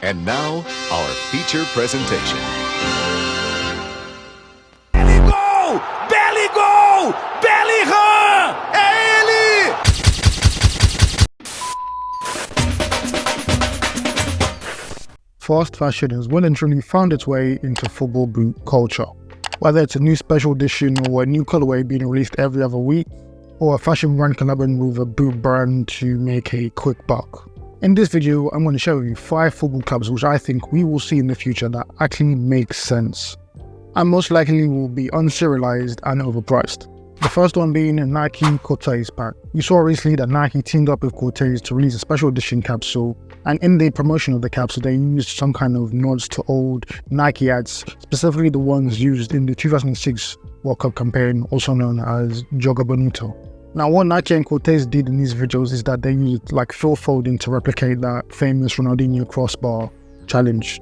And now, our feature presentation. Belly goal! Belly goal! Belly run! É ele! Fast fashion has well and truly found its way into football boot culture. Whether it's a new special edition or a new colorway being released every other week, or a fashion brand collaborating with a boot brand to make a quick buck. In this video, I'm going to show you 5 football clubs which I think we will see in the future that actually make sense, and most likely will be unserialized and overpriced. The first one being a Nike Cortez pack. You saw recently that Nike teamed up with Cortez to release a special edition capsule, and in the promotion of the capsule they used some kind of nods to old Nike ads, specifically the ones used in the 2006 World Cup campaign, also known as Joga Bonito. Now what Nike and Cortez did in these videos is that they used like fill folding to replicate that famous Ronaldinho crossbar challenge.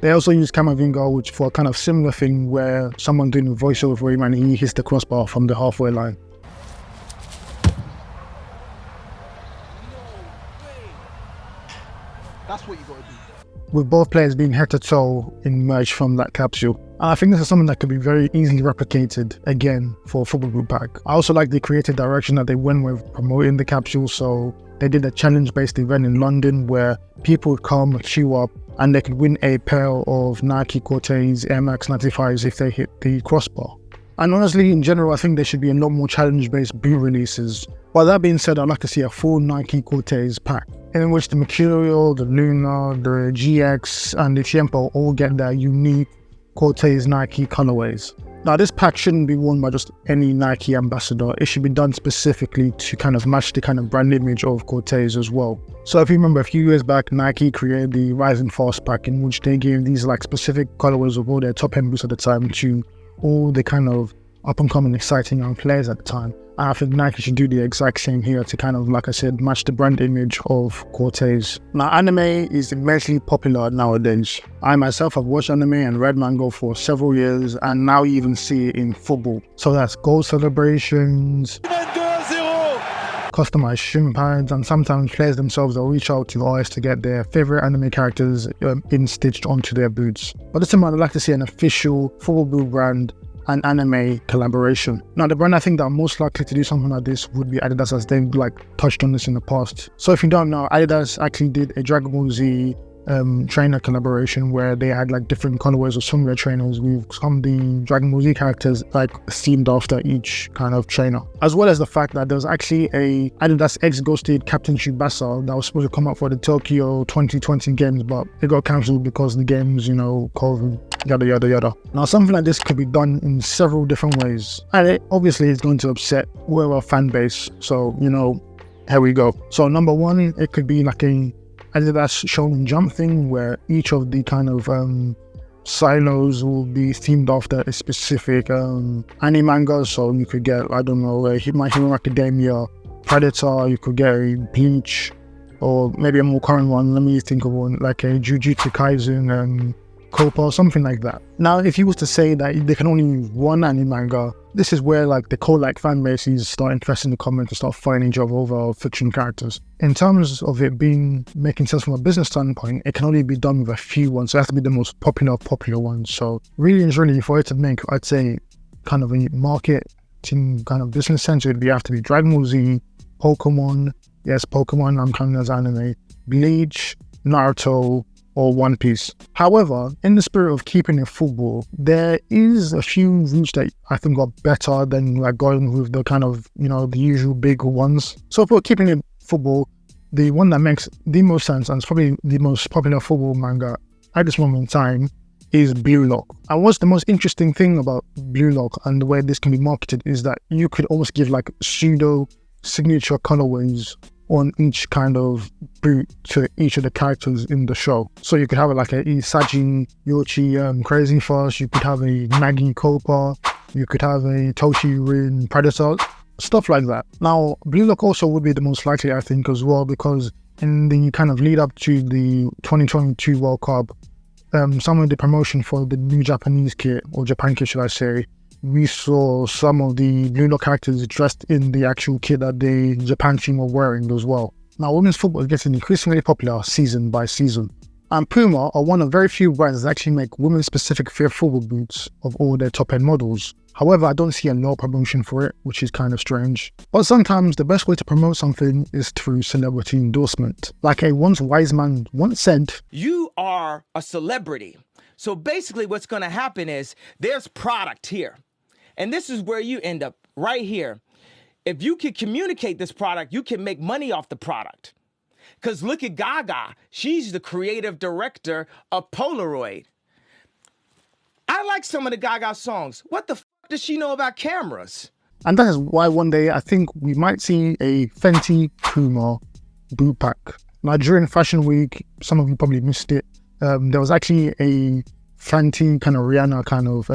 They also used Camavinga, which for a kind of similar thing where someone doing a voiceover for him and he hits the crossbar from the halfway line. That's what you gotta do. With both players being head to toe in merch from that capsule. I think this is something that could be very easily replicated again for a football group pack. I also like the creative direction that they went with promoting the capsule. So they did a challenge-based event in London where people would come, queue up, and they could win a pair of Nike Cortez Air Max 95s if they hit the crossbar. And honestly, in general, I think there should be a lot more challenge-based boot releases. But that being said, I'd like to see a full Nike Cortez pack, in which the Mercurial, the Luna, the GX, and the Tiempo all get their unique Cortez Nike colorways. Now this pack shouldn't be worn by just any Nike ambassador. It should be done specifically to kind of match the kind of brand image of Cortez as well. So if you remember a few years back, Nike created the Rising Fast pack, in which they gave these like specific colorways of all their top end boots at the time to all the kind of up and coming exciting young players at the time. And I think Nike should do the exact same here to kind of, like I said, match the brand image of Cortez. Now anime is immensely popular nowadays. I myself have watched anime and read manga for several years, and now you even see it in football. So that's goal celebrations, customized shin pads, and sometimes players themselves will reach out to artists to get their favorite anime characters in-stitched onto their boots. But this time I'd like to see an official football boot brand and anime collaboration. Now the brand I think that are most likely to do something like this would be Adidas, as they've like touched on this in the past. So if you don't know, Adidas actually did a Dragon Ball Z trainer collaboration where they had like different colorways of some of their trainers with some of the Dragon Ball Z characters like themed after each kind of trainer. As well as the fact that there was actually a Adidas X Ghosted Captain Tsubasa that was supposed to come out for the Tokyo 2020 games, but it got cancelled because the games, you know, COVID, yada yada yada. Now something like this could be done in several different ways, and it obviously is going to upset whoever fan base, so you know, here we go. So number one, it could be like a Adidas Shonen Jump thing where each of the kind of silos will be themed after a specific anime manga. So you could get, I don't know, a My Hero Academia Predator, you could get a Bleach, or maybe a more current one, let me think of one, like a Jujutsu Kaisen Copa or something like that. Now if you was to say that they can only use one anime manga, this is where like the cult-like fan bases start interested in the comments and start fighting each other over fiction characters. In terms of it making sense from a business standpoint, it can only be done with a few ones, so it has to be the most popular ones. So really and truly, for it to make, I'd say, kind of a marketing kind of business sense, it'd have to be Dragon Ball Z, Pokemon, yes, Pokemon I'm counting as anime, Bleach, Naruto, or One Piece. However, in the spirit of keeping it football, there is a few routes that I think are better than like going with the kind of, you know, the usual big ones. So if we're keeping it football, the one that makes the most sense and is probably the most popular football manga at this moment in time is Blue Lock. And what's the most interesting thing about Blue Lock and the way this can be marketed is that you could almost give like pseudo signature colorways on each kind of boot to each of the characters in the show. So you could have like a Isajin Yoshi Crazy Fast, you could have a Nagi Copa, you could have a Toshi Rin Predator, stuff like that. Now Blue Lock also would be the most likely, I think, as well, because in the kind of lead up to the 2022 World Cup, some of the promotion for the new Japanese kit, or Japan kit should I say, we saw some of the Blue Lock characters dressed in the actual kit that the Japan team were wearing as well. Now, women's football is getting increasingly popular season by season. And Puma are one of very few brands that actually make women-specific football boots of all their top-end models. However, I don't see a lot of promotion for it, which is kind of strange. But sometimes the best way to promote something is through celebrity endorsement. Like a once wise man once said, "You are a celebrity. So basically what's going to happen is there's product here. And this is where you end up, right here. If you can communicate this product, you can make money off the product. Because look at Gaga. She's the creative director of Polaroid. I like some of the Gaga songs. What the f*** does she know about cameras?" And that is why one day I think we might see a Fenty Puma boot pack. Now, during Fashion Week, some of you probably missed it. There was actually a Fenty kind of Rihanna kind of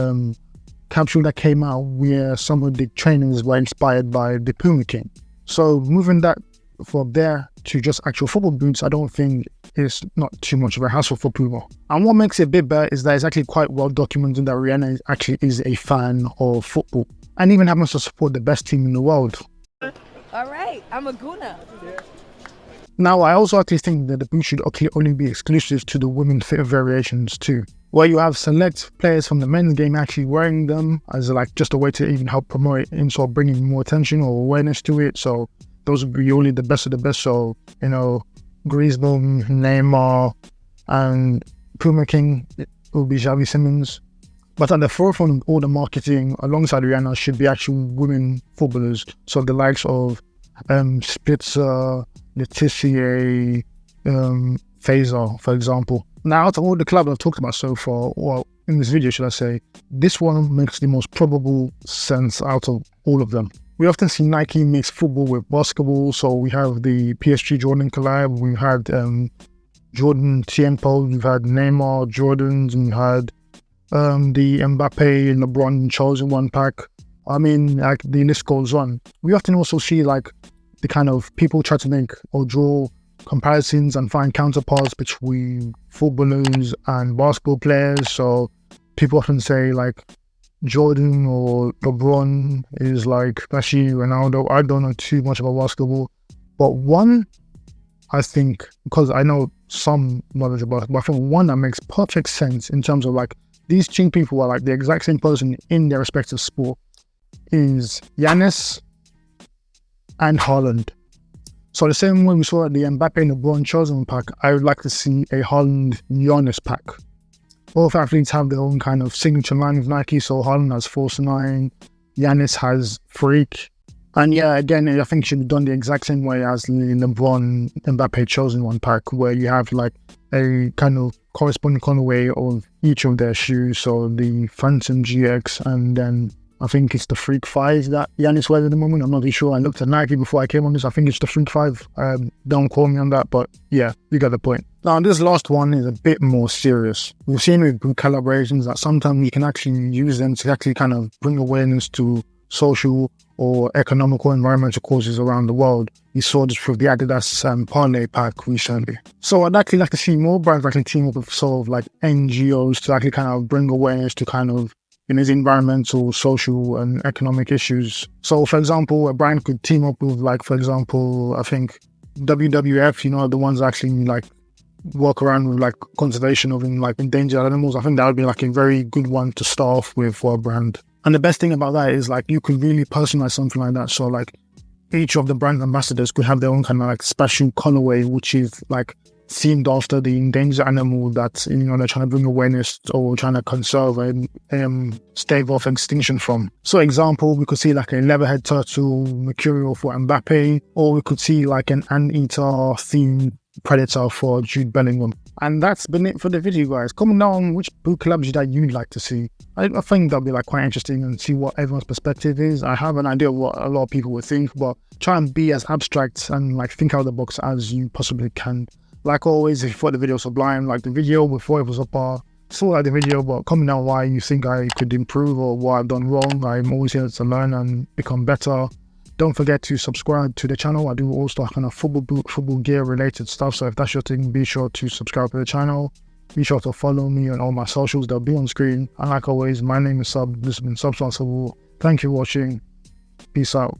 capsule that came out where some of the trainers were inspired by the Puma King. So moving that from there to just actual football boots, I don't think is not too much of a hassle for Puma. And what makes it a bit better is that it's actually quite well documented that Rihanna is a fan of football and even happens to support the best team in the world. All right, I'm a Guna. Now, I also actually think that the boot should only be exclusive to the women's fit variations too, where you have select players from the men's game actually wearing them as like just a way to even help promote it and sort of bringing more attention or awareness to it. So those would be only the best of the best. So, you know, Griezmann, Neymar, and Puma King will be Xavi Simons. But at the forefront of all the marketing alongside Rihanna should be actual women footballers. So the likes of Spitzer, Laetitia, Fazer, for example. Now, out of all the clubs I've talked about so far, or in this video, should I say, this one makes the most probable sense out of all of them. We often see Nike mix football with basketball, so we have the PSG Jordan collab, we had Jordan Tiempo, we've had Neymar Jordans, and we had the Mbappe and LeBron chosen one pack. I mean, like, the list goes on. We often also see like the kind of people try to make or draw comparisons and find counterparts between footballers and basketball players. So people often say like Jordan or LeBron is like Messi, Ronaldo. I don't know too much about basketball, but one, I think, because I know some knowledge about it, but I think one that makes perfect sense in terms of like these two people are like the exact same person in their respective sport is Giannis and Haaland. So the same way we saw the Mbappe and LeBron chosen pack, I would like to see a Haaland Giannis pack. Both athletes have their own kind of signature line with Nike, so Haaland has Force 9, Giannis has Freak. And yeah, again, I think it should be done the exact same way as the LeBron Mbappe chosen one pack, where you have like a kind of corresponding colorway of each of their shoes. So the Phantom GX, and then I think it's the Freak 5 that Giannis wears at the moment. I'm not really sure. I looked at Nike before I came on this. I think it's the Freak 5. Don't quote me on that, but yeah, you get the point. Now, this last one is a bit more serious. We've seen with collaborations that sometimes you can actually use them to actually kind of bring awareness to social or economical environmental causes around the world. We saw this with the Adidas Parlay pack recently. So I'd actually like to see more brands actually team up with sort of like NGOs to actually kind of bring awareness to kind of these environmental, social and economic issues. So for example, a brand could team up with like, for example, I think WWF, you know, the ones that actually like work around with like conservation of like endangered animals. I think that would be like a very good one to start off with for a brand. And the best thing about that is like you could really personalize something like that. So like each of the brand ambassadors could have their own kind of like special colorway, which is like themed after the endangered animal that, you know, they're trying to bring awareness or trying to conserve and stave off extinction from. So example, we could see like a leatherhead turtle mercurial for Mbappe, or we could see like an anteater themed predator for Jude Bellingham. And that's been it for the video, guys. Comment down which boot collabs that you'd like to see. I think that'll be like quite interesting and see what everyone's perspective is. I have an idea of what a lot of people would think, but try and be as abstract and like think out of the box as you possibly can. Like always, if you thought the video sublime, like the video before it was up, still like the video, but comment down why you think I could improve or what I've done wrong. I'm always here to learn and become better. Don't forget to subscribe to the channel. I do all stuff kind of football boot, football gear related stuff. So if that's your thing, be sure to subscribe to the channel. Be sure to follow me on all my socials, they'll be on screen. And like always, my name is Sub, this has been SubStanceFtbl. Thank you for watching. Peace out.